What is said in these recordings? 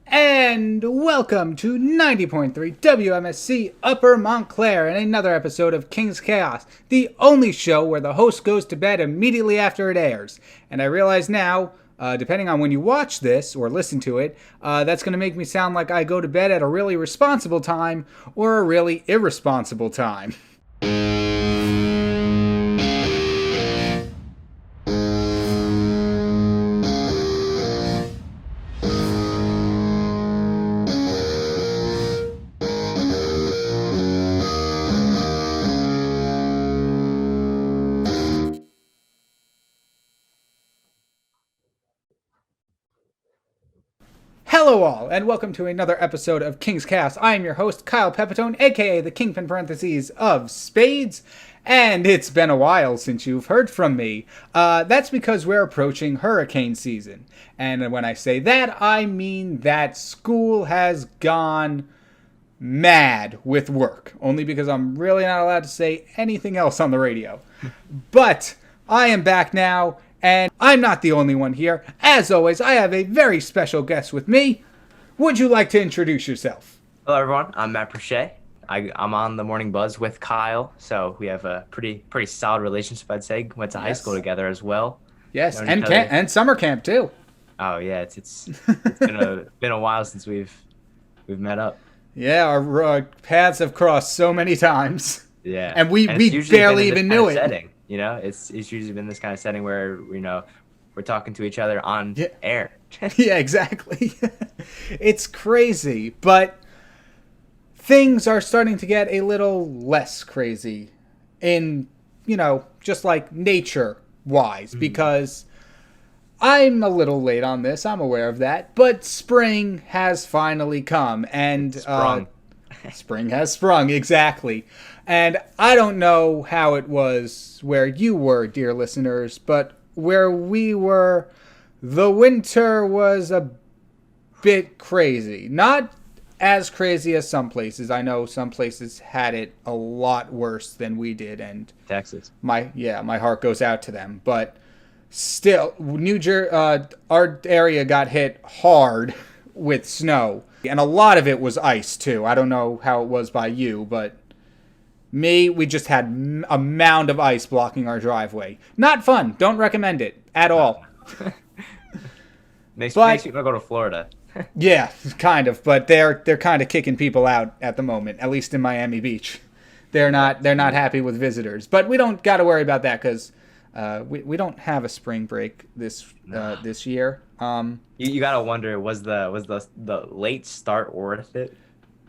And welcome to 90.3 WMSC Upper Montclair and another episode of King's Chaos, the only show where the host goes to bed immediately after it airs. And I realize now, depending on when you watch this or listen to it, that's going to make me sound like I go to bed at a really responsible time or a really irresponsible time. Hello all, and welcome to another episode of King's Cast. I am your host, Kyle Pepitone, aka the Kingpin parentheses of Spades, and it's been a while since you've heard from me. That's because we're approaching hurricane season, and when I say that, I mean that school has gone mad with work, only because I'm really not allowed to say anything else on the radio. But I am back now, and I'm not the only one here. As always, I have a very special guest with me. Would you like to introduce yourself? Hello, everyone. I'm Matt Prochet. I'm on the Morning Buzz with Kyle, so we have a pretty solid relationship, I'd say. Went to high school together as well. Yes, and summer camp too. Oh yeah, it's been a while since we've met up. Yeah, our paths have crossed so many times. Yeah, and we barely even knew it. Setting, it's usually been this kind of setting where we're talking to each other on air. Yeah, exactly. It's crazy, but things are starting to get a little less crazy in, just like nature-wise, because I'm a little late on this, I'm aware of that, but spring has finally come, and spring has sprung, exactly. And I don't know how it was where you were, dear listeners, but where we were, the winter was a bit crazy. Not as crazy as some places. I know some places had it a lot worse than we did, and Texas. My heart goes out to them. But still, our area got hit hard with snow, and a lot of it was ice too. I don't know how it was by you, but we just had a mound of ice blocking our driveway. Not fun. Don't recommend it at all. Makes you want to go to Florida. Yeah, kind of. But they're kind of kicking people out at the moment. At least in Miami Beach, they're not happy with visitors. But we don't got to worry about that because we don't have a spring break this year. You gotta wonder, was the late start worth it?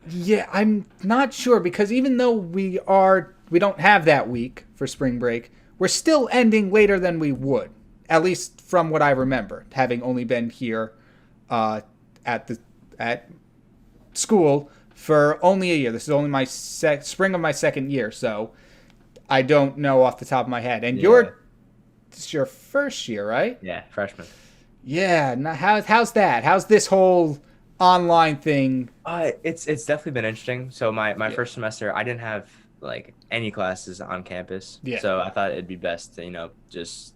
Yeah, I'm not sure, because even though we don't have that week for spring break, we're still ending later than we would, at least from what I remember, having only been here at school for only a year. This is only my spring of my second year, so I don't know off the top of my head. And this is your first year, right? Yeah, freshman. Yeah, now how's that? How's this whole online thing? It's definitely been interesting. So my first semester, I didn't have like any classes on campus. Yeah. So I thought it'd be best to just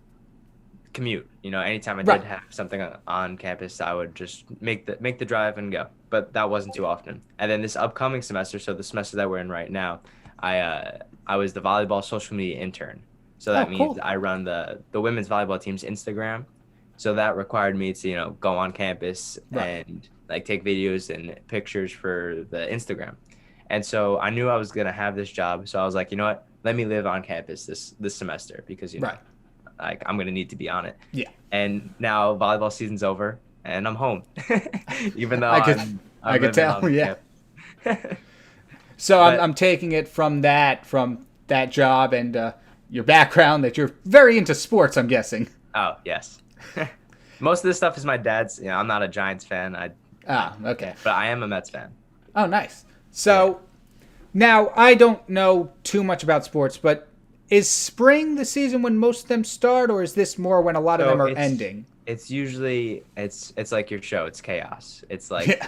commute. Anytime I did have something on campus, I would just make the drive and go. But that wasn't too often. And then this upcoming semester, so the semester that we're in right now, I was the volleyball social media intern. So that means cool. I run the women's volleyball team's Instagram. So that required me to go on campus and take videos and pictures for the Instagram. And so I knew I was going to have this job. So I was like, you know what, let me live on campus this semester because, I'm going to need to be on it. Yeah. And now volleyball season's over and I'm home, even though I could tell. Yeah. So I'm taking it from that job and your background that you're very into sports, I'm guessing. Oh, yes. Most of this stuff is my dad's. I'm not a Giants fan. Okay. But I am a Mets fan. Oh, nice. So now I don't know too much about sports, but is spring the season when most of them start, or is this more when a lot of them are ending? It's usually it's like your show. It's chaos. It's like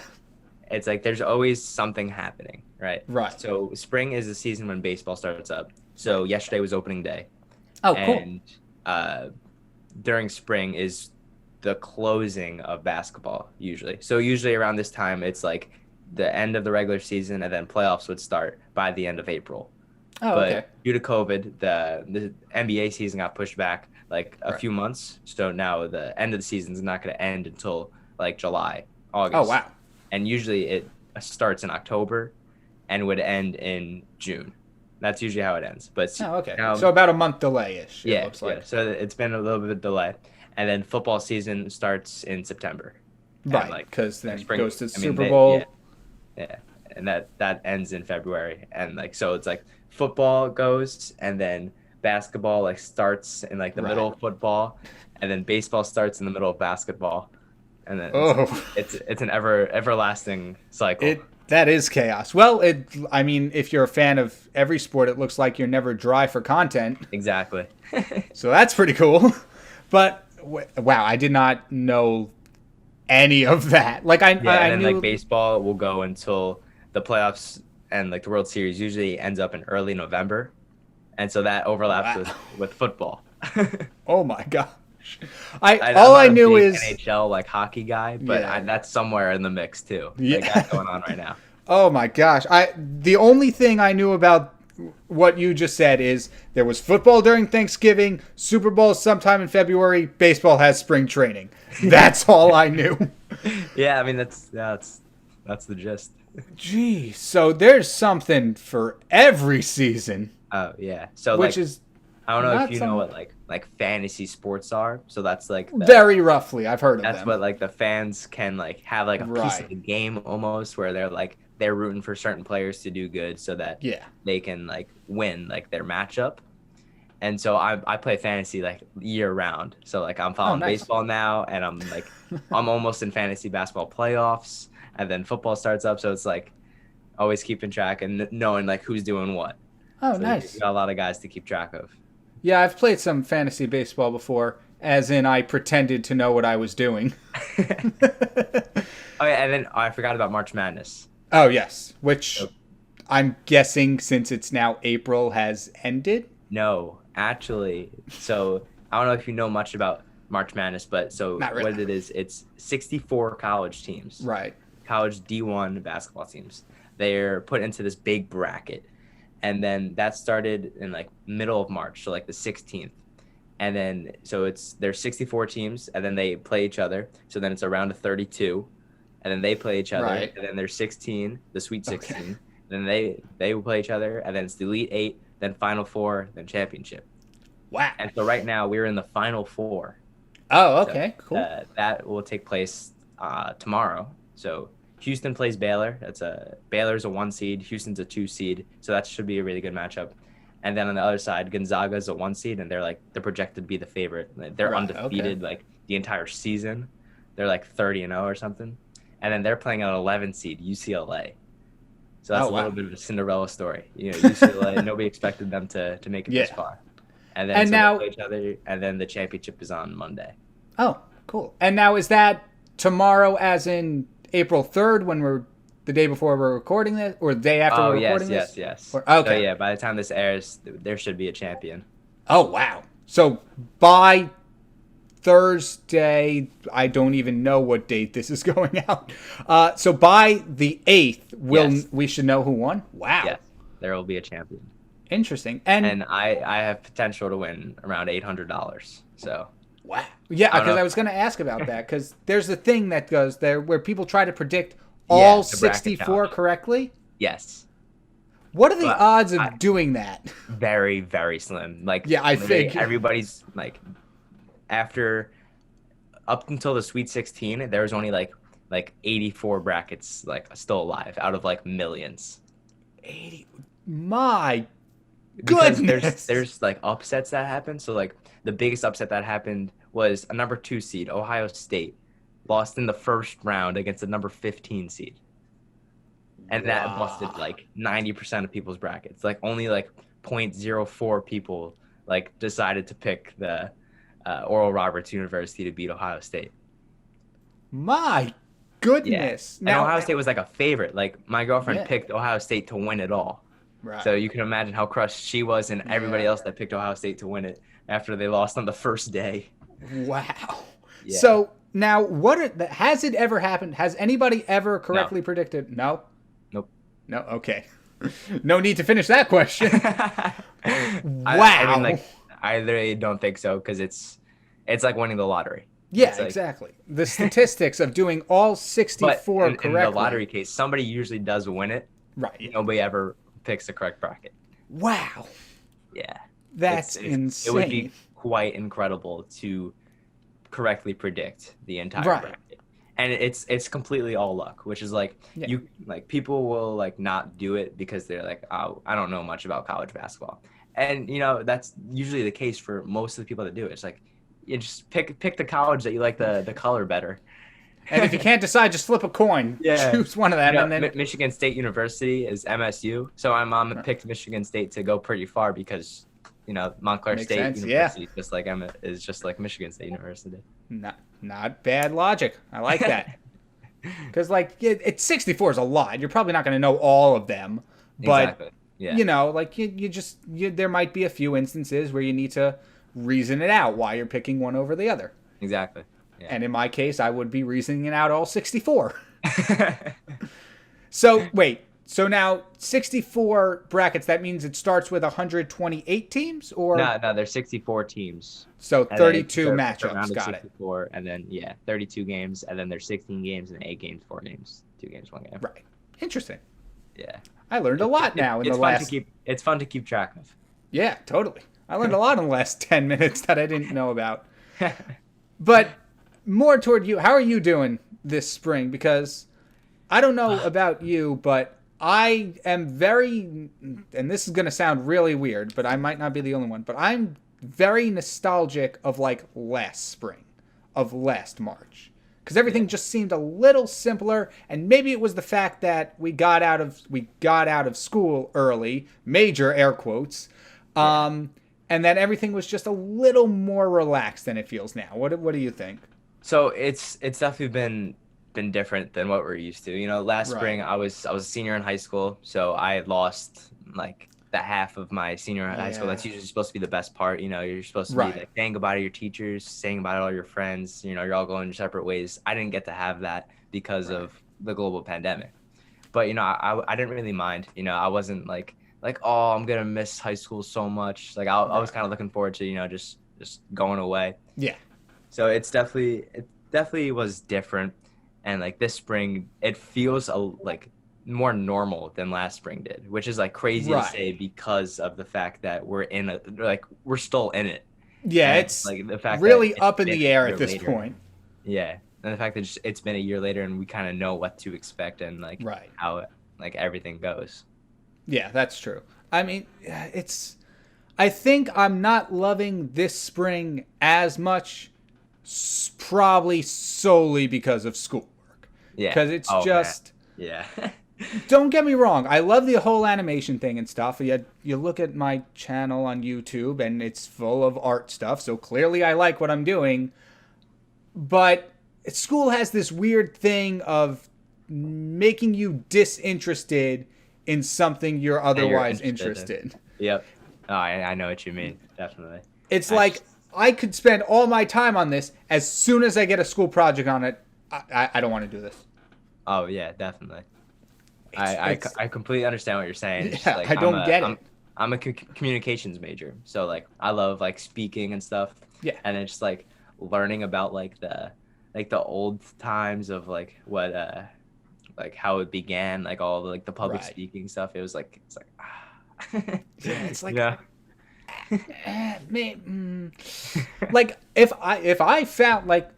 it's like there's always something happening, right? Right. So spring is the season when baseball starts up. So yesterday was opening day. Oh, cool. And during spring is the closing of basketball usually. So usually around this time, it's like the end of the regular season, and then playoffs would start by the end of April. Oh, But okay. due to COVID, the NBA season got pushed back like a Right. few months. So now the end of the season is not going to end until like July, Oh, August. wow. And usually it starts in October and would end in June. That's usually how it ends. But Oh, okay. now, So about a month delay-ish, it yeah, looks yeah. like. So it's been a little bit of delay. And then football season starts in September. And Right, like because then it spring, goes to I mean, Super Bowl. yeah, yeah, and that ends in February, and like so it's like football goes, and then basketball like starts in like the Right. middle of football, and then baseball starts in the middle of basketball, and then Oh, it's an everlasting cycle. that is chaos. Well, I mean, if you're a fan of every sport, it looks like you're never dry for content. Exactly. So that's pretty cool. But wow, I did not know any of that. Like Yeah, and I then knew like baseball will go until the playoffs and like the World Series usually ends up in early November, and so that overlaps Wow. with football. Oh my gosh. I'm All not I a knew big is NHL like hockey guy, but Yeah. that's somewhere in the mix too. Yeah. Like that's going on right now. oh my gosh. The only thing I knew about what you just said is there was football during Thanksgiving, Super Bowl sometime in February, baseball has spring training. That's all I knew. Yeah, I mean that's the gist. Geez, so there's something for every season, Oh yeah. So which like is I don't know not if you some- know what like fantasy sports are. So that's like very roughly. I've heard of that's them. what like the fans can like have like a piece of Right. the game almost where they're rooting for certain players to do good so that Yeah. they can like win like their matchup. And so I play fantasy like year round. So like I'm following nice. baseball now, and I'm almost in fantasy basketball playoffs, and then football starts up. So it's like always keeping track and knowing like who's doing what. Oh, So nice. you got a lot of guys to keep track of. Yeah, I've played some fantasy baseball before, as in I pretended to know what I was doing. Oh yeah, and then I forgot about March Madness. Oh, yes, which Oh. I'm guessing since it's now April has ended. No, actually, so I don't know if you know much about March Madness, but so Not really. what it is, it's 64 college teams, Right. college D1 basketball teams. They're put into this big bracket, and then that started in like middle of March, so like the 16th. And then so there's 64 teams, and then they play each other. So then it's a round of 32, and then they play each other, Right. and then there's 16, the Sweet Okay. 16. Then they will play each other, and then it's the Elite Eight, then Final Four, then championship. Wow. And so right now we're in the Final Four. Oh, okay, cool. That will take place tomorrow. So Houston plays Baylor. Baylor's a 1 seed. Houston's a 2 seed. So that should be a really good matchup. And then on the other side, Gonzaga's a 1 seed, and they're projected to be the favorite. They're Right, undefeated like the entire season. They're like 30-0 or something. And then they're playing an 11 seed, UCLA. So that's Oh, a wow. little bit of a Cinderella story. You know, UCLA, nobody expected them to make it this Yeah. far. And then And so now- they play each other, and then the championship is on Monday. Oh, cool. And now is that tomorrow, as in April 3rd, when we're the day before we're recording this, or the day after Oh we're yes, recording yes, this? yes. Or- okay. So yeah, by the time this airs, there should be a champion. Oh, wow. So by Thursday, I don't even know what date this is going out. So by the 8th, Yes. we should know who won? Wow. Yes, there will be a champion, Interesting. And, and I have potential to win around $800. So wow. Yeah, I don't because know. I was going to ask about that, because there's a thing that goes there where people try to predict Yeah, all the bracket 64 challenge. correctly. yes, What are the But odds of I- doing that? very very slim. Like Yeah, I literally figured. everybody's like after up until the Sweet 16, there was only like 84 brackets like still alive out of like millions. 80. My Because goodness. there's like upsets that happen. So like the biggest upset that happened was a number 2 seed, Ohio State, lost in the first round against a number 15 seed. And that Wow. busted like 90% of people's brackets. Like only like 0.04 people like decided to pick the Oral Roberts University to beat Ohio State. My goodness. And Ohio State was like a favorite. Like my girlfriend Yeah. picked Ohio State to win it all. Right. So you can imagine how crushed she was and everybody Yeah. else that picked Ohio State to win it after they lost on the first day. Wow. Yeah. So now, has it ever happened? Has anybody ever No. correctly predicted? No. Nope. No. Okay. No need to finish that question. I mean, Wow. like, I literally don't think so because it's like winning the lottery. Yeah, It's like, exactly. The statistics of doing all but 64 in the lottery correctly. case, somebody usually does win it. Right. Nobody ever picks the correct bracket. Wow. Yeah, That's it would be insane. quite incredible to correctly predict the entire Right. bracket, and it's completely all luck, which is like Yeah. you like people will like not do it because they're like, oh, I don't know much about college basketball, and that's usually the case for most of the people that do it. It's like you just pick the college that you like the color better. And if you can't decide, just flip a coin. Yeah. Choose one of them, and then Michigan State University is MSU, so my mom picked Michigan State to go pretty far because Montclair Makes State sense, University is just like Michigan State University. not bad logic. I like that. Because it's 64 is a lot. You're probably not going to know all of them, but Exactly. Yeah. there might be a few instances where you need to reason it out why you're picking one over the other. Exactly. Yeah. And in my case, I would be reasoning it out all 64. So wait, so now 64 brackets. That means it starts with 128 teams, or No, there's 64 teams. so And then 32 it's a matchups. round of Got it. 64, and then 32 games, and then there's 16 games and 8 games, 4 games, 2 games, 1 game. Right. Interesting. Yeah. I learned a lot now in the last. It's fun to keep track of. Yeah, totally. I learned a lot in the last 10 minutes that I didn't know about. But more toward you, how are you doing this spring? Because I don't know about you, but I am very, and this is going to sound really weird, but I might not be the only one, but I'm very nostalgic of last spring, of last March. Because everything just seemed a little simpler, and maybe it was the fact that we got out of school early, major air quotes, and that everything was just a little more relaxed than it feels now. What do you think? So it's definitely been different than what we're used to. Last Right. spring I was a senior in high school, so I had lost like the half of my senior high school. That's usually supposed to be the best part. You're supposed to Right. be like saying goodbye to your teachers, saying goodbye to all your friends. You're all going your separate ways. I didn't get to have that because of the global pandemic. But I didn't really mind. I wasn't like oh, I'm gonna miss high school so much. Like I was kind of looking forward to just going away. Yeah. So it definitely was different, and like this spring it feels like more normal than last spring did, which is like crazy to say because of the fact that we're still in it. Yeah, And, it's like the fact really that up in it's the been a air year at this later. point. Yeah, and the fact that it's been a year later and we kind of know what to expect and like Right. how everything goes. Yeah, that's true. I mean, I think I'm not loving this spring as much, probably solely because of schoolwork. Yeah, Because it's Oh, man. just. Yeah. Don't get me wrong. I love the whole animation thing and stuff. You look at my channel on YouTube and it's full of art stuff. So clearly I like what I'm doing. But school has this weird thing of making you disinterested in something you're otherwise interested interested. Yep. Oh, I know what you mean. Definitely. It's I like just- I could spend all my time on this. As soon as I get a school project on it, I don't want to do this. Oh yeah, definitely. It's- I completely understand what you're saying. It's Yeah, like, I don't get it. I'm a communications major, so like I love like speaking and stuff. Yeah. And it's just like learning about like the old times of like what like how it began, like all the, like the public Right. speaking stuff. It's like Yeah, it's like yeah. like if I found like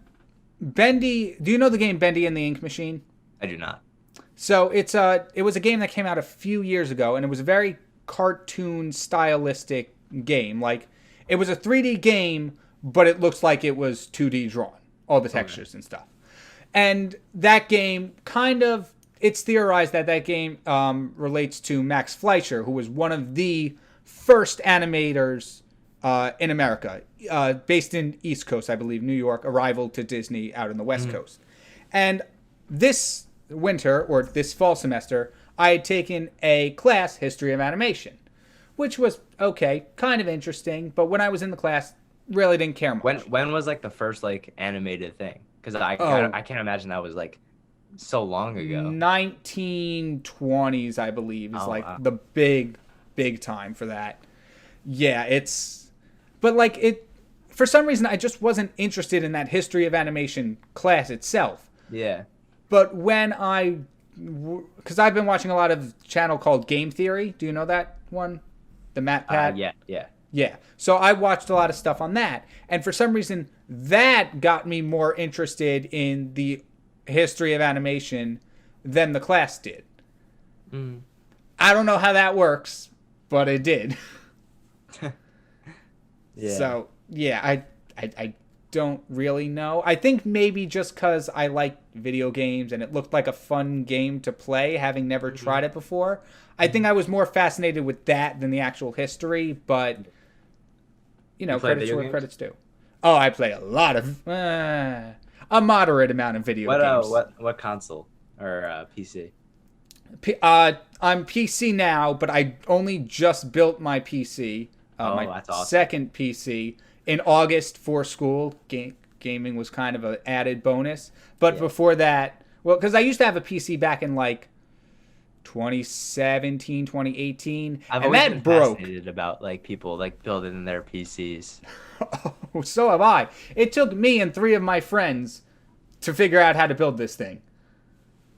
Bendy. Do you know the game Bendy and the Ink Machine? I do not. So it was a game that came out a few years ago, and it was a very cartoon stylistic game. Like it was a 3D game, but it looks like it was 2D drawn, all the textures and stuff. And that game it's theorized that game relates to Max Fleischer, who was one of the first animators in America, based in East Coast, I believe, New York, arrival to Disney out in the West Coast. And this winter, or this fall semester, I had taken a class, History of Animation, which was okay, kind of interesting, but when I was in the class, really didn't care When much. when was like the first like animated thing? Because Oh, I can't imagine that was like so long ago. 1920s, I believe, is Oh like wow. the big time for that. Yeah, it's, but like it, for some reason, I just wasn't interested in that history of animation class itself. Yeah. But when because I've been watching a lot of channel called Game Theory. Do you know that one? The Matt Pat. Yeah. Yeah. Yeah. So I watched a lot of stuff on that. And for some reason, that got me more interested in the history of animation than the class did. Mm. I don't know how that works, but it did. Yeah. So, yeah, I don't really know. I think maybe just because I like video games and it looked like a fun game to play, having never Hmm. tried it before. I think Hmm. I was more fascinated with that than the actual history, but You play credits video where games? credits due. Oh, I play a lot of a moderate amount of video games. What console or PC? I'm PC now, but I only just built my PC, Oh, my that's awesome. second PC in August for school. Gaming was kind of an added bonus, but Yeah. before that, well, because I used to have a PC back in like 2017, 2018, I've and always been that broke. fascinated about like people like building their PCs. Oh, so have I. It took me and three of my friends to figure out how to build this thing.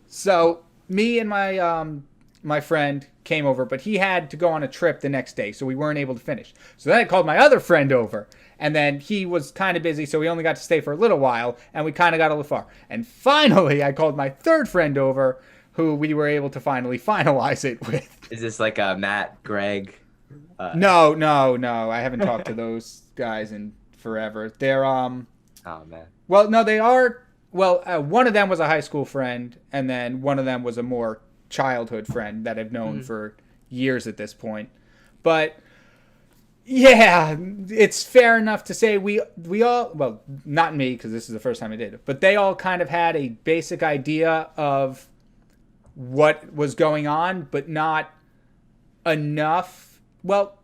So me and my friend came over, but he had to go on a trip the next day, so we weren't able to finish. So then I called my other friend over, and then he was kind of busy, so we only got to stay for a little while, and we kind of got a little far. And finally, I called my third friend over, who we were able to finally finalize it with. Is this like Matt, Greg? Uh, No, no, no, I haven't talked to those guys in forever. They're oh man. well, no, they are. Well, one of them was a high school friend, and then one of them was a more childhood friend that I've known Mhm. for years at this point. But yeah, it's fair enough to say we all, well, not me because this is the first time I did it, but they all kind of had a basic idea of what was going on, but not enough. Well,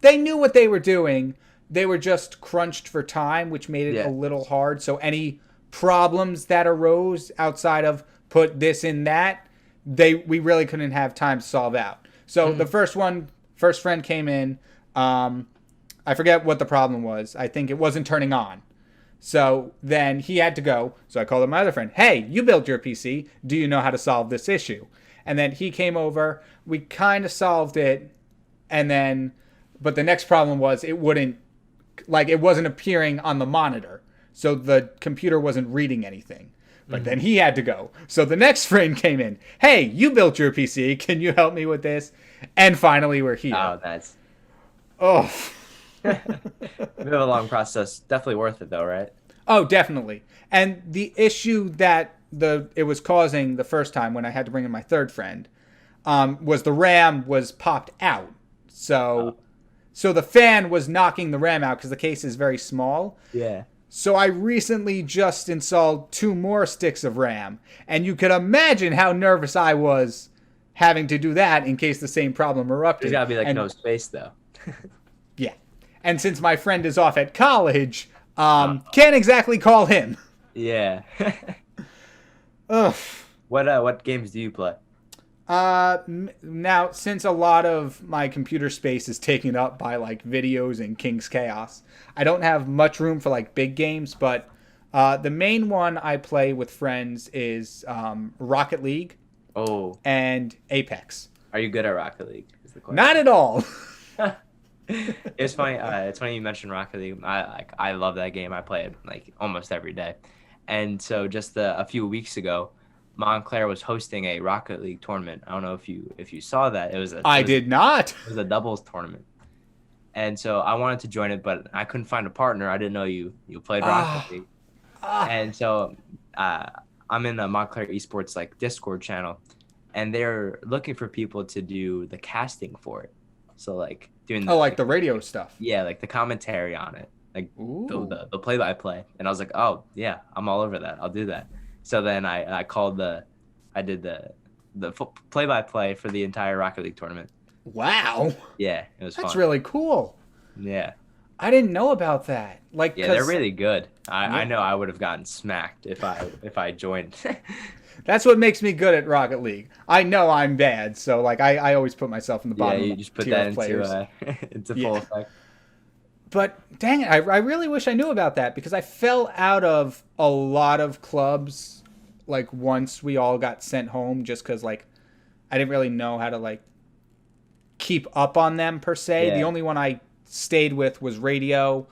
they knew what they were doing. They were just crunched for time, which made it a Yeah. little hard. So any problems that arose outside of put this in that, we really couldn't have time to solve out. So the Mhm. first friend came in. I forget what the problem was. I think it wasn't turning on. So then he had to go. So I called up my other friend. Hey, you built your PC. Do you know how to solve this issue? And then he came over. We kind of solved it. And then, but the next problem was it wasn't appearing on the monitor. So the computer wasn't reading anything. But then Mhm. he had to go. So the next friend came in. Hey, you built your PC. Can you help me with this? And finally, we're here. Oh, that's Oh. a bit of a long process. Definitely worth it though, right? Oh, definitely. And the issue that it was causing the first time when I had to bring in my third friend was the RAM was popped out. Oh, So the fan was knocking the RAM out because the case is very small. yeah. So I recently just installed two more sticks of RAM, and you could imagine how nervous I was having to do that in case the same problem There's erupted. gotta be like And no space though. yeah, and since my friend is off at college, Uh, can't exactly call him. yeah. Ugh. What games do you play? Now, since a lot of my computer space is taken up by like videos and King's Chaos, I don't have much room for like big games, but the main one I play with friends is Rocket League Oh, and Apex. are you good at Rocket League? Is the Not question. at all. It's funny. It's funny you mentioned Rocket League. I love that game. I play it like almost every day. And so just a few weeks ago, Montclair was hosting a Rocket League tournament. I don't know if you saw that. I did not. It was a doubles tournament. And so I wanted to join it, but I couldn't find a partner. I didn't know you played Rocket Ah, League. ah. And so uh, I'm in the Montclair Esports like Discord channel, and they're looking for people to do the casting for it. So like doing Oh, like the radio stuff. yeah, like the commentary on it, like Ooh. the play by play. And I was like, oh yeah, I'm all over that. I'll do that. So then I did the play by play for the entire Rocket League tournament. Wow. Yeah, it was That's fun. really cool. Yeah. I didn't know about that. Like, Yeah, they're cause really good. I yeah, know I would have gotten smacked if I joined. that's what makes me good at Rocket League. I know I'm bad, so like I always put myself in the Yeah, bottom you just put tier that of into players. into Yeah. full effect. But dang it, I really wish I knew about that because I fell out of a lot of clubs like once we all got sent home just because like I didn't really know how to like keep up on them per se. The Yeah. only one I stayed with was radio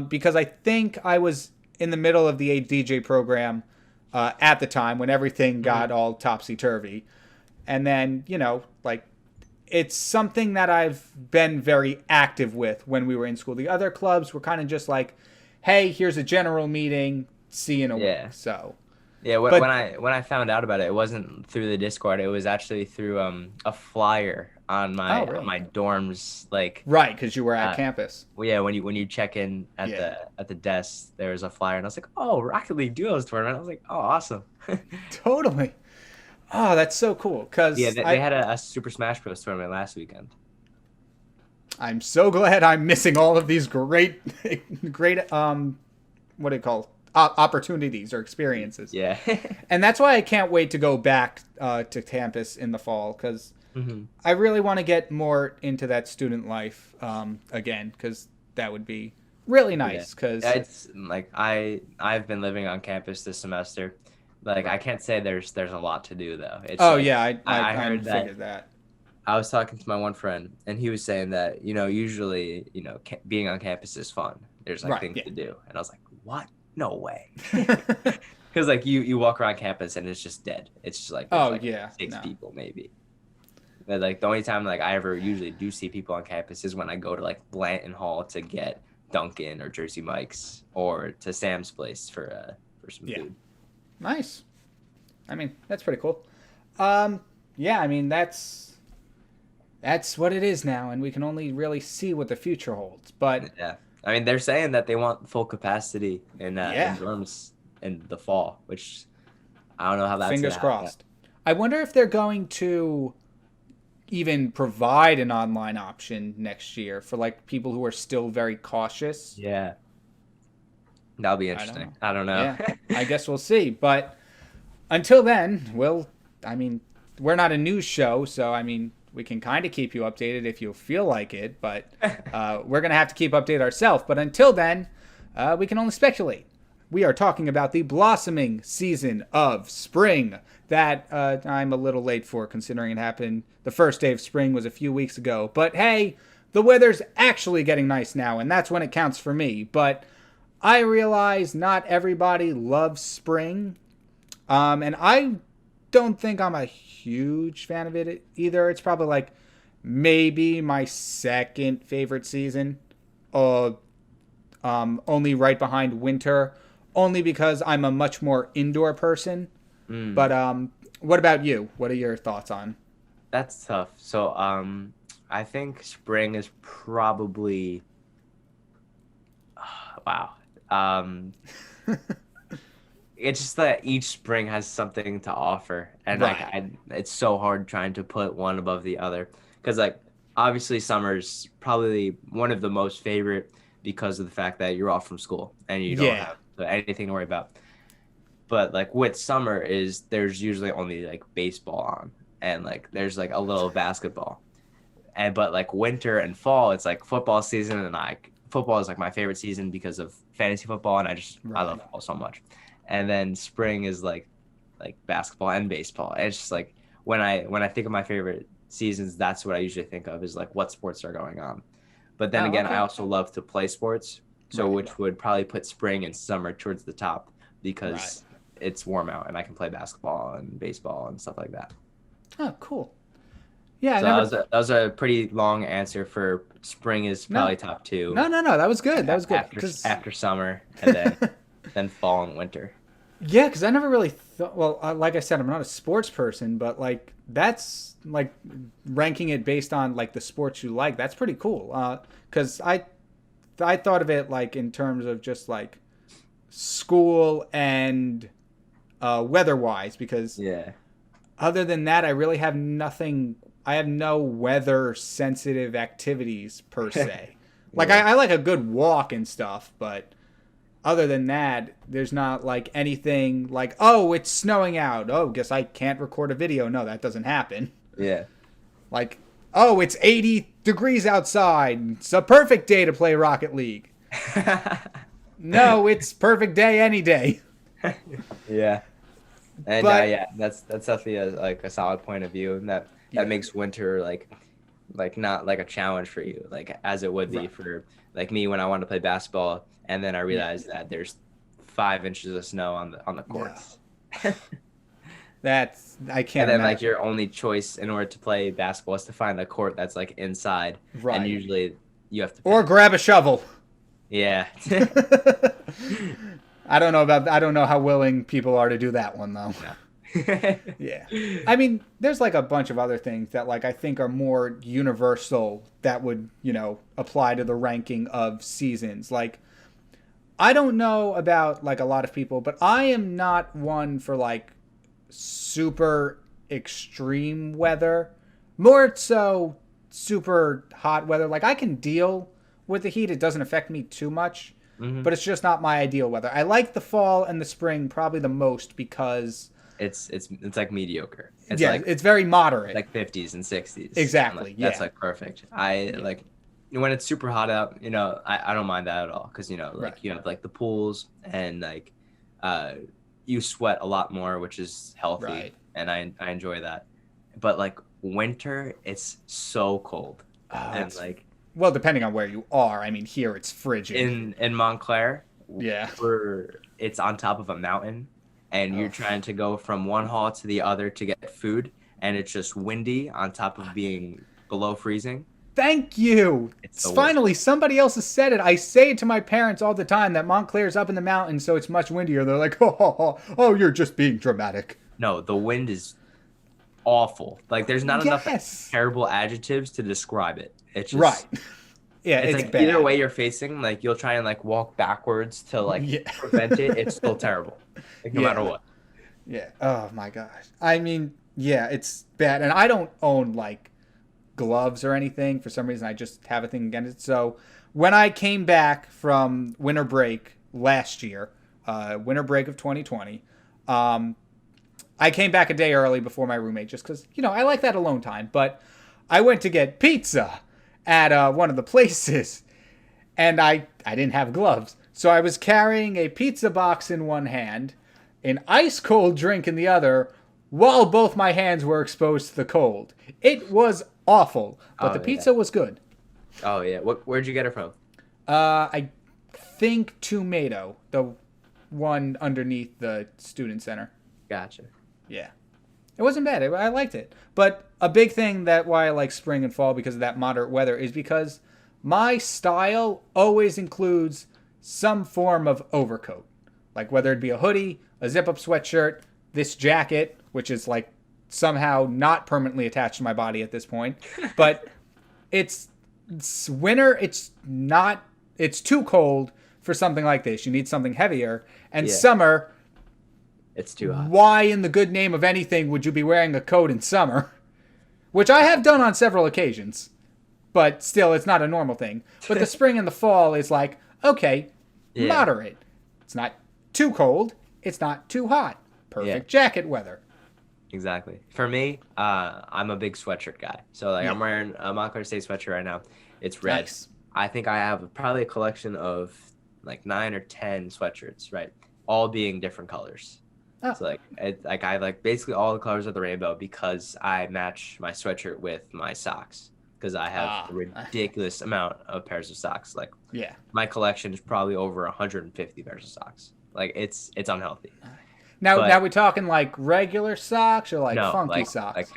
because I think I was in the middle of the DJ program at the time when everything got Mhm. all topsy turvy. And then, like it's something that I've been very active with when we were in school. The other clubs were kind of just like, hey, here's a general meeting, see you in a week. Yeah. So, Yeah, but when I found out about it, it wasn't through the Discord. It was actually through a flyer oh, on really? my dorms. Like, Right, because you were at uh, campus. well, yeah, when you check in Yeah, at the desk, there was a flyer, and I was like, oh, Rocket League Duos tournament. I was like, oh, awesome. totally. Oh, that's so cool. Yeah, Because they had a Super Smash Bros. Tournament last weekend. I'm so glad I'm missing all of these great, great, what do you call opportunities or experiences. Yeah. And that's why I can't wait to go back to campus in the fall because hmm I really want to get more into that student life again because that would be really Yeah. nice. Because Yeah, it's like I've been living on campus this semester. Like I right. can't say there's a lot to do though. It's Oh like yeah, I I I heard that figured that. I was talking to my one friend and he was saying that, usually, being on campus is fun. There's like Right. things Yeah. to do. And I was like, "What? No way." Cuz like you walk around campus and it's just dead. It's just like there's Oh like yeah. six No. people maybe. But like the only time like I ever usually do see people on campus is when I go to like Blanton Hall to get Dunkin' or Jersey Mike's or to Sam's place for some Yeah. food. Nice. I mean, that's pretty cool. Um. Yeah. I mean, that's what it is now, and we can only really see what the future holds. But Yeah. I mean, they're saying that they want full capacity in yeah, dorms in the fall, which I don't know how that's fingers gonna happen. crossed. I wonder if they're going to even provide an online option next year for like people who are still very cautious. Yeah, that'll be I don't know. interesting. I don't know. Yeah, I guess we'll see. But until then, I mean, we're not a news show, so I mean, we can kind of keep you updated if you feel like it, but we're going to have to keep updated ourselves. But until then, we can only speculate. We are talking about the blossoming season of spring that I'm a little late for, considering it happened. The first day of spring was a few weeks ago. But hey, the weather's actually getting nice now, and that's when it counts for me. But I realize not everybody loves spring, and I don't think I'm a huge fan of it either. It's probably like maybe my second favorite season, uh, only right behind winter, only because I'm a much more indoor person. Mm, But what about you? What are your thoughts on? that's tough. So, I think spring is probably wow. Um, it's just that each spring has something to offer, and like Right. it's so hard trying to put one above the other because like obviously summer's probably one of the most favorite because of the fact that you're off from school and you don't Yeah. have anything to worry about. But like with summer is there's usually only like baseball on and like there's like a little basketball. And but like winter and fall, it's like football season, and like football is like my favorite season because of fantasy football, and I love Right. football so much. And then spring is like basketball and baseball. And it's just like when I think of my favorite seasons, that's what I usually think of is like what sports are going on. But then Oh, again, I okay. also love to play sports, so Right. which would probably put spring and summer towards the top Right. because it's warm out and I can play basketball and baseball and stuff like that. Oh, cool. Yeah, I So never. that was a pretty long answer for spring is No, probably top two, no. That was good. That was good. after Because summer, and then fall and winter. yeah, because I never really thought. Well, like I said, I'm not a sports person, but like that's like ranking it based on like the sports you like. That's pretty cool. Because I thought of it like in terms of just like school and weather wise. Because Yeah. other than that, I really have nothing. I have no weather sensitive activities per se. Like Yeah. I like a good walk and stuff, but other than that, there's not like anything like, oh, it's snowing out. Oh, guess I can't record a video. No, that doesn't happen. Yeah. Like, oh, it's 80 degrees outside. It's a perfect day to play Rocket League. No, it's perfect day any day. Yeah. And But yeah, that's definitely like a solid point of view, and that Yeah. makes winter like not like a challenge for you, like as it would be Right. for like me when I wanted to play basketball, and then I realized that there's 5 inches of snow on the courts. that's I can't And then like imagine. your only choice in order to play basketball is to find a court that's like inside, Right. and usually you have to Or pay. grab a shovel. Yeah. I don't know how willing people are to do that one though. Yeah. I mean, there's like a bunch of other things that like I think are more universal that would, apply to the ranking of seasons. Like I don't know about like a lot of people, but I am not one for like super extreme weather. More so super hot weather. Like I can deal with the heat. It doesn't affect me too much, Hmm. but it's just not my ideal weather. I like the fall and the spring probably the most because It's like mediocre. It's yeah, like it's very moderate. 50s and 60s. Exactly, And, like, that's yeah. like perfect. I like when it's super hot out, I don't mind that at all, because like Right. you have like the pools, and like uh you sweat a lot more, which is healthy, Right. and I enjoy that. But like winter, it's so cold. And It's, like well, depending on where you are. I mean, here it's frigid. in Montclair, Yeah. it's on top of a mountain, and you're Oh. trying to go from one hall to the other to get food, and it's just windy on top of being below freezing. Thank you. It's the worst. Finally, somebody else has said it. I say it to my parents all the time that Montclair's up in the mountains, so it's much windier. They're like, oh, you're just being dramatic. No, the wind is awful. Like there's not enough Yes. terrible adjectives to describe it. It's just Right. Yeah, It's it's like bad. either way you're facing, like you'll try and like walk backwards to like Yeah. prevent it. It's still terrible. Like no Yeah. matter what. Yeah. Oh my gosh. I mean, yeah, it's bad. And I don't own like gloves or anything. For some reason, I just have a thing against it. So when I came back from winter break last year, winter break of 2020, I came back a day early before my roommate just because, I like that alone time. But I went to get pizza at one of the places and I didn't have gloves. So I was carrying a pizza box in one hand, an ice cold drink in the other, while both my hands were exposed to the cold. It was awful, but Oh, the yeah. pizza was good. Oh yeah. Where'd you get it from? I think Tomato, the one underneath the student center. Gotcha. Yeah. It wasn't bad. I liked it. But a big thing that why I like spring and fall because of that moderate weather is because my style always includes some form of overcoat. Like whether it be a hoodie, a zip-up sweatshirt, this jacket, which is like somehow not permanently attached to my body at this point. But it's winter, it's too cold for something like this. You need something heavier. And Yeah. summer, It's too hot. why in the good name of anything would you be wearing a coat in summer? Which I have done on several occasions. But still, it's not a normal thing. But the spring and the fall is like, okay, Yeah. moderate. It's not too cold. It's not too hot. Perfect jacket weather. Exactly. For me, I'm a big sweatshirt guy. So like Yeah. I'm wearing a Montclair State sweatshirt right now. It's red. Nice. I think I have probably a collection of like 9 or 10 sweatshirts, right? All being different colors. Oh. So I like basically all the colors of the rainbow because I match my sweatshirt with my socks because I have a ridiculous amount of pairs of socks. Like Yeah. my collection is probably over 150 pairs of socks. Like it's unhealthy. Now, But- now we're talking like regular socks or like No, funky like socks?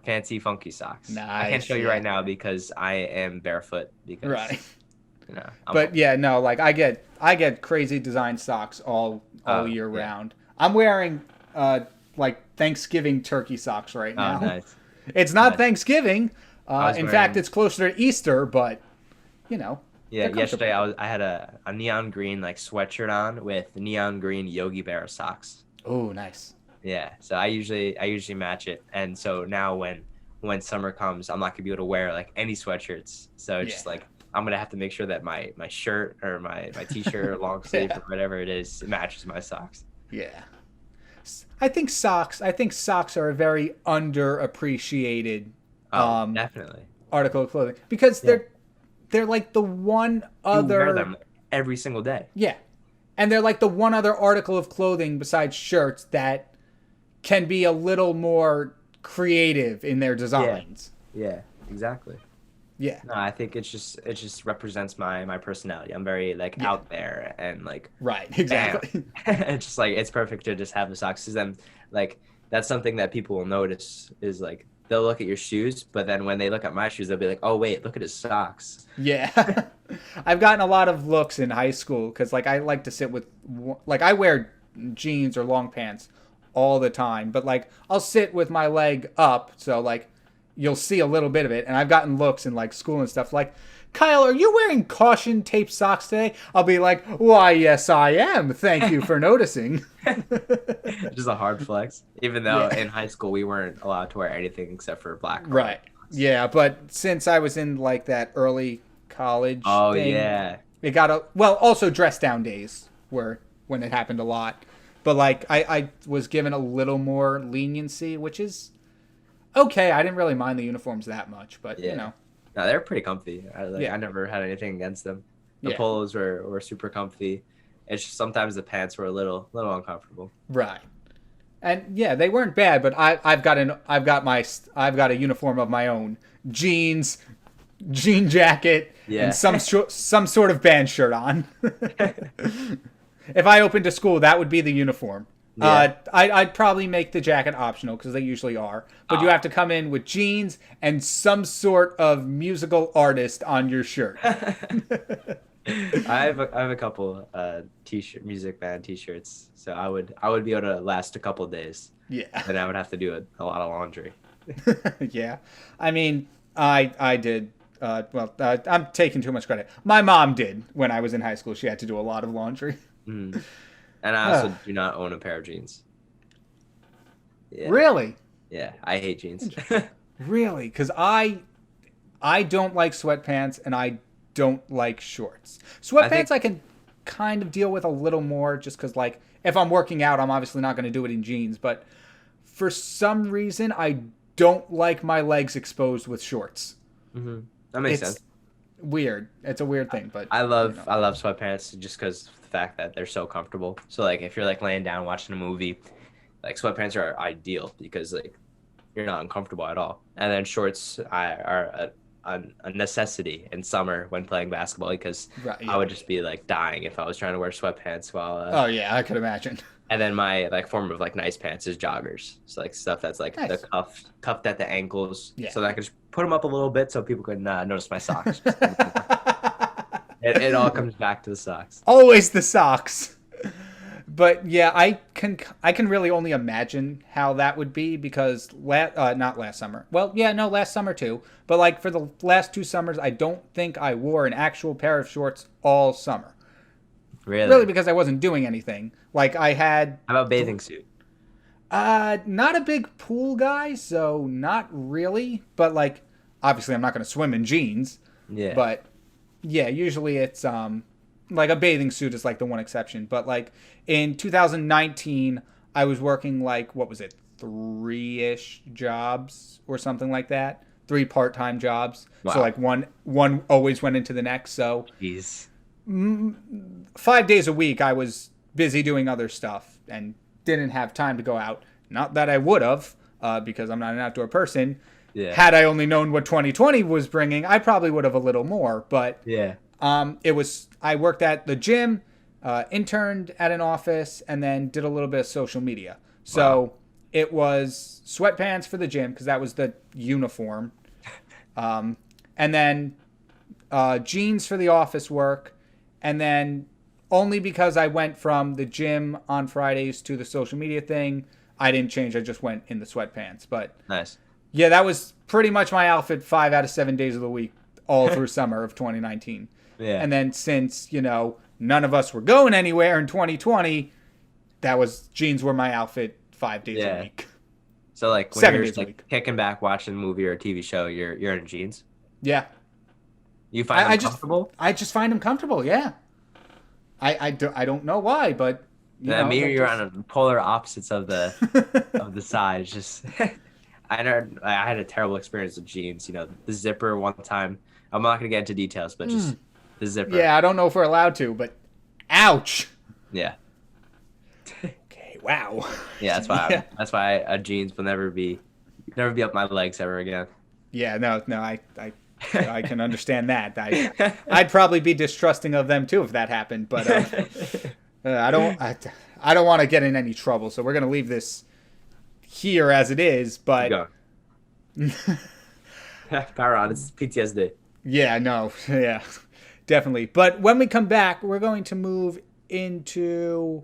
fancy funky socks. I Nice, can't show you yeah. right now because I am barefoot because Right. I'm But yeah, no, like I get crazy design socks all Oh, year yeah. round. I'm wearing like Thanksgiving turkey socks right now. Oh, nice. It's not Nice. Thanksgiving. I was In fact, wearing- it's closer to Easter, but Yeah, they're yesterday comfortable. I had a neon green like sweatshirt on with neon green Yogi Berra socks. Oh, nice. Yeah, so I usually match it, and so now when summer comes, I'm not gonna be able to wear like any sweatshirts. So it's just Yeah. like I'm gonna have to make sure that my shirt or my t-shirt or long sleeve Yeah. or whatever it is matches my socks. Yeah. I think socks are a very underappreciated Oh, um, definitely. article of clothing because Yeah. they're like the one You wear other them every single day. yeah, and they're like the one other article of clothing besides shirts that can be a little more creative in their Yeah. designs. Yeah. Exactly. Yeah. No, I think it just represents my personality. I'm very like Yeah. out there and like Right. bam. Exactly. It's just like it's perfect to just have the socks. Cause then like that's something that people will notice is like they'll look at your shoes, but then when they look at my shoes, they'll be like, oh wait, look at his socks. Yeah. I've gotten a lot of looks in high school because like I like to sit with like I wear jeans or long pants all the time, but like I'll sit with my leg up, so like you'll see a little bit of it. And I've gotten looks in like school and stuff like, Kyle, are you wearing caution tape socks today? I'll be like, why, yes, I am. Thank you for noticing. Just a hard flex. Even though Yeah. in high school we weren't allowed to wear anything except for black. Right. Yeah, but since I was in like that early college Oh thing, yeah. it got a well. Also, dress down days were when it happened a lot, but like I was given a little more leniency, which is okay. I didn't really mind the uniforms that much, but Yeah. you know, No, they're pretty comfy. Yeah. I never had anything against them. The Yeah. polos were super comfy. It's just sometimes the pants were a little uncomfortable. right. And yeah, they weren't bad, but I've got a uniform of my own: jeans, jean jacket, Yeah. and some sort of band shirt on. If I opened a school, that would be the uniform. Yeah. I'd probably make the jacket optional because they usually are. But you Ah. have to come in with jeans and some sort of musical artist on your shirt. I have a couple t-shirt music band t-shirts, so I would be able to last a couple days. Yeah. Then I would have to do a lot of laundry. Yeah. I mean, I did. I'm taking too much credit. My mom did when I was in high school. She had to do a lot of laundry. Mm. And I also do not own a pair of jeans. Yeah. Really? Yeah, I hate jeans. Really? Because I don't like sweatpants and I don't like shorts. Sweatpants I can kind of deal with a little more just because, like, if I'm working out, I'm obviously not going to do it in jeans. But for some reason, I don't like my legs exposed with shorts. Hmm. That makes It's sense. weird. It's a weird thing, but I love you know. I love sweatpants just because the fact that they're so comfortable. So like if you're like laying down watching a movie, like sweatpants are ideal because like you're not uncomfortable at all. And then shorts are a necessity in summer when playing basketball because Right, yeah. I would just be like dying if I was trying to wear sweatpants while. Oh yeah, I could imagine. And then my like form of like nice pants is joggers. So like stuff that's like the Nice. cuffed at the ankles, Yeah. so that I can just put them up a little bit so people can notice my socks. It all comes back to the socks. Always the socks. But yeah, I can really only imagine how that would be because not last summer. Well, yeah, no, last summer too. But like for the last 2 summers, I don't think I wore an actual pair of shorts all summer. Really? Really, because I wasn't doing anything. Like I had How about bathing suit? not a big pool guy, so not really. But like obviously, I'm not going to swim in jeans. Yeah. But yeah, usually it's like a bathing suit is like the one exception. But like in 2019, I was working like what was it, 3-ish jobs or something like that, 3 part-time jobs. Wow. So like one always went into the next. So Jeez. 5 days a week, I was busy doing other stuff and didn't have time to go out. Not that I would have, because I'm not an outdoor person. Yeah. Had I only known what 2020 was bringing, I probably would have a little more. But Yeah. I worked at the gym, interned at an office, and then did a little bit of social media. So Wow. it was sweatpants for the gym because that was the uniform, and then jeans for the office work, and then only because I went from the gym on Fridays to the social media thing, I didn't change. I just went in the sweatpants. But Nice. yeah, that was pretty much my outfit 5 out of 7 days of the week, all through summer of 2019. Yeah. And then since, none of us were going anywhere in 2020, jeans were my outfit 5 days Yeah. a week. So like when 7 you're days just, a like week. kicking back watching a movie or a TV show, you're in jeans. Yeah. You find them comfortable? I just find them comfortable. Yeah. I don't know why, but Maybe you're on the polar opposites of the sides. Just I had a terrible experience with jeans. The zipper one time. I'm not gonna get into details, but just the zipper. Yeah, I don't know if we're allowed to, but ouch. Yeah. Okay. Wow. Yeah, that's why jeans will never be up my legs ever again. Yeah. No. I can understand that. I'd probably be distrusting of them too if that happened, but I don't want to get in any trouble, so we're gonna leave this here as it is. But power on, it's PTSD. Yeah, no, yeah, definitely. But when we come back, we're going to move into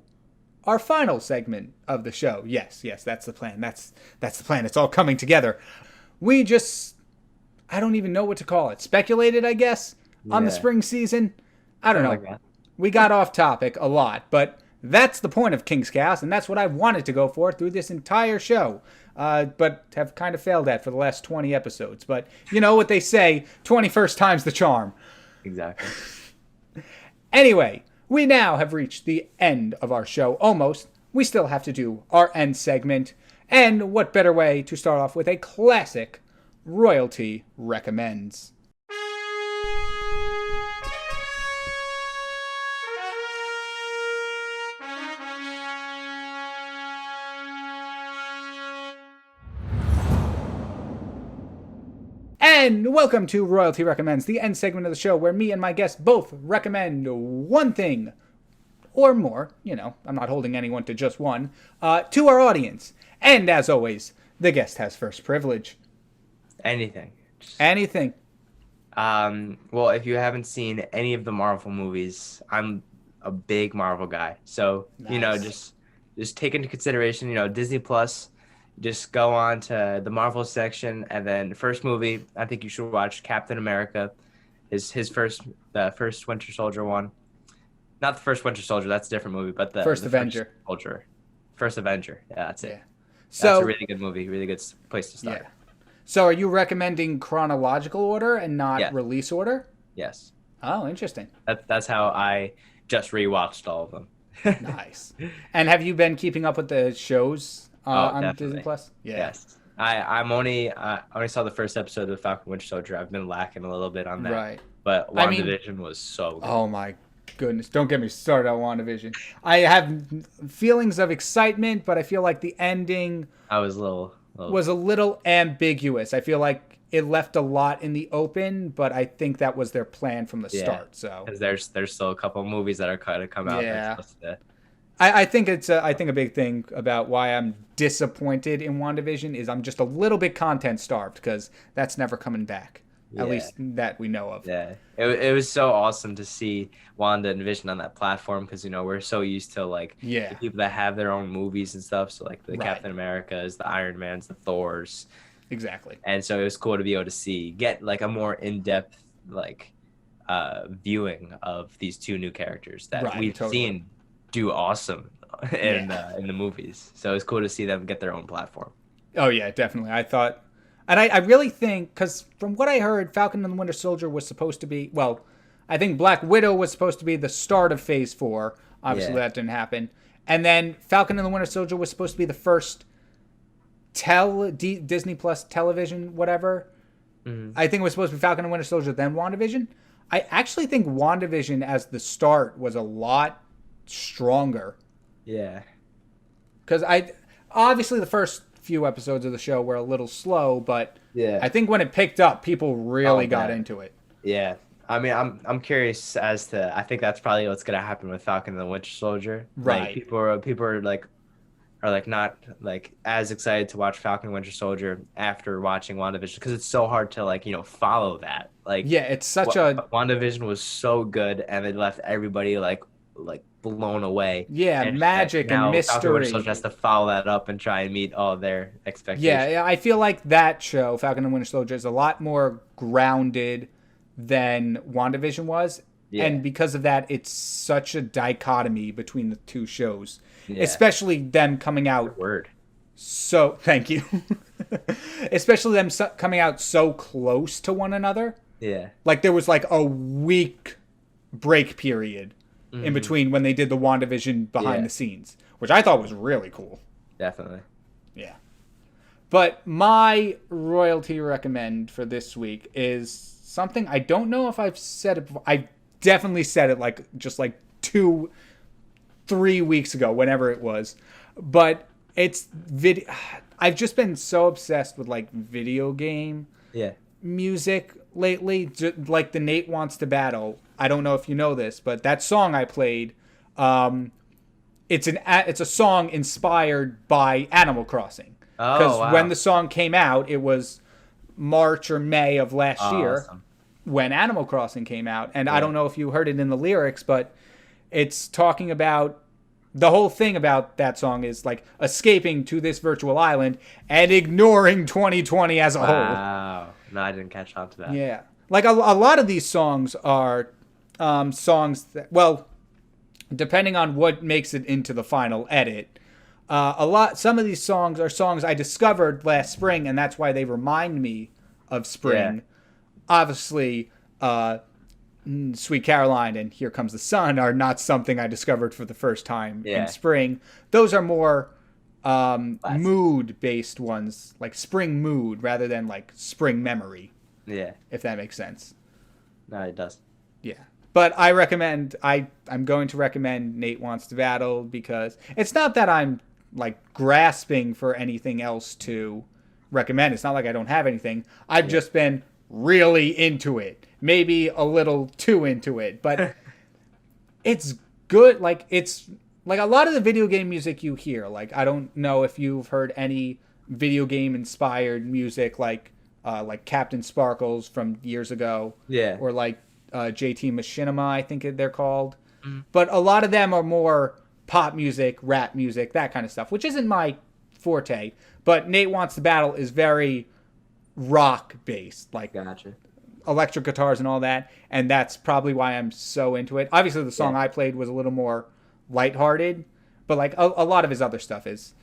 our final segment of the show. Yes, that's the plan. That's the plan. It's all coming together. We just, I don't even know what to call it. Speculated, I guess, on the spring season. I don't know. Like we got off topic a lot, but that's the point of King's Cast, and that's what I wanted to go for through this entire show. But have kind of failed at for the last 20 episodes. But you know what they say, 21st time's the charm. Exactly. Anyway, we now have reached the end of our show, almost. We still have to do our end segment. And what better way to start off with a classic Royalty Recommends. And welcome to Royalty Recommends, the end segment of the show where me and my guests both recommend one thing or more, I'm not holding anyone to just one, to our audience. And as always, the guest has first privilege. Anything. Anything. Well, if you haven't seen any of the Marvel movies, I'm a big Marvel guy. So, nice. Just take into consideration, Disney Plus. Just go on to the Marvel section, and then first movie, I think you should watch Captain America, the first Winter Soldier one. Not the first Winter Soldier, that's a different movie, but the First Avenger. First Avenger, yeah, that's it. Yeah. So, that's a really good movie, really good place to start. Yeah. So are you recommending chronological order and not release order? Yes. Oh, interesting. That's how I just rewatched all of them. Nice. And have you been keeping up with the shows on definitely. Disney Plus? Yeah. Yes. I only saw the first episode of Falcon Winter Soldier. I've been lacking a little bit on that. Right. But WandaVision was so good. Oh my goodness. Don't get me started on WandaVision. I have feelings of excitement, but I feel like the ending was a little ambiguous. I feel like it left a lot in the open, but I think that was their plan from the start. So because there's still a couple of movies that are kind of come out. Yeah. I think a big thing about why I'm disappointed in WandaVision is I'm just a little bit content starved because that's never coming back. At least that we know of. Yeah, it was so awesome to see Wanda and Vision on that platform because we're so used to the people that have their own movies and stuff. So the Captain Americas, the Iron Mans, the Thors. Exactly. And so it was cool to be able to get a more in-depth viewing of these two new characters that we've seen do awesome in the movies. So it's cool to see them get their own platform. Oh yeah, definitely. I thought. And I really think, because from what I heard, Falcon and the Winter Soldier was supposed to be, I think Black Widow was supposed to be the start of Phase 4. Obviously, that didn't happen. And then Falcon and the Winter Soldier was supposed to be the first Disney Plus television, whatever. Mm-hmm. I think it was supposed to be Falcon and Winter Soldier, then WandaVision. I actually think WandaVision as the start was a lot stronger. Yeah. Because obviously the first few episodes of the show were a little slow, but I think when it picked up, people really got into it. Yeah, I mean, I'm curious as to. I think that's probably what's gonna happen with Falcon and the Winter Soldier. Right. People are not as excited to watch Falcon and Winter Soldier after watching WandaVision because it's so hard to follow that. It's such a WandaVision was so good and it left everybody blown away. Yeah, magic and mystery. Falcon Winter Soldier has to follow that up and try and meet all their expectations. Yeah, I feel like that show, Falcon and Winter Soldier, is a lot more grounded than WandaVision was. Yeah. And because of that, it's such a dichotomy between the two shows. Yeah. Especially them coming out. Good word. So, thank you. Especially them coming out so close to one another. Yeah. Like there was like a week break period in between when they did the WandaVision behind the scenes, which I thought was really cool. Definitely. Yeah. But my royalty recommend for this week is something I don't know if I've said it before. I definitely said it like just like 2-3 weeks ago, whenever it was. But it's video. I've just been so obsessed with like video game Yeah. music lately, like the Nate Wants to Battle. I don't know if you know this, but that song I played, it's a song inspired by Animal Crossing. Because wow. when the song came out, it was March or May of last year Awesome. when Animal Crossing came out. And I don't know if you heard it in the lyrics, but it's talking about the whole thing about that song is like escaping to this virtual island and ignoring 2020 as a whole. Wow. No, I didn't catch on to that. Yeah. Like a lot of these songs are songs that, well, depending on what makes it into the final edit, some of these songs are songs I discovered last spring, and that's why they remind me of spring. Yeah. Obviously, Sweet Caroline and Here Comes the Sun are not something I discovered for the first time in spring. Those are more mood-based ones, like spring mood, rather than like spring memory. Yeah. If that makes sense. No, it does. Yeah. But I recommend, I'm going to recommend Nate Wants to Battle because it's not that I'm like grasping for anything else to recommend. It's not like I don't have anything. I've just been really into it. Maybe a little too into it, but it's good. Like it's like a lot of the video game music you hear. Like I don't know if you've heard any video game inspired music like Captain Sparkles from years ago. Yeah. Or like JT Machinima, I think they're called. But a lot of them are more pop music, rap music, that kind of stuff, which isn't my forte. But Nate Wants to Battle is very rock based, like Gotcha. electric guitars and all that, and that's probably why I'm so into it. Obviously, the song I played was a little more lighthearted, but like a lot of his other stuff is,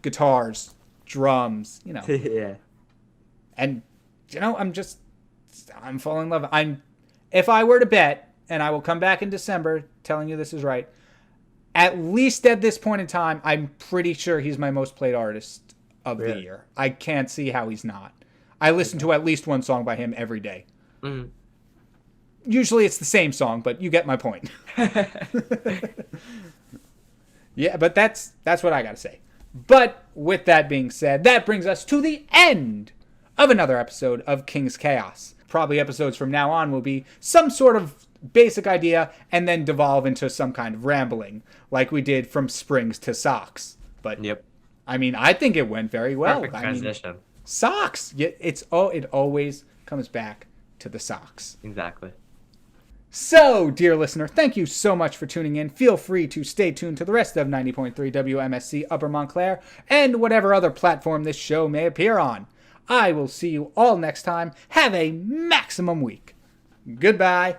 guitars, drums, Yeah. and I'm falling in love. If I were to bet, and I will come back in December telling you this is right, at least at this point in time, I'm pretty sure he's my most played artist of the year. I can't see how he's not. I listen to at least one song by him every day. Mm. Usually it's the same song, but you get my point. Yeah, but that's what I got to say. But with that being said, that brings us to the end of another episode of King's Chaos. Probably episodes from now on will be some sort of basic idea and then devolve into some kind of rambling like we did from Springs to Socks. But Yep. I mean, I think it went very well. Perfect transition. Socks. It always comes back to the socks. Exactly. So, dear listener, thank you so much for tuning in. Feel free to stay tuned to the rest of 90.3 WMSC Upper Montclair and whatever other platform this show may appear on. I will see you all next time. Have a maximum week. Goodbye.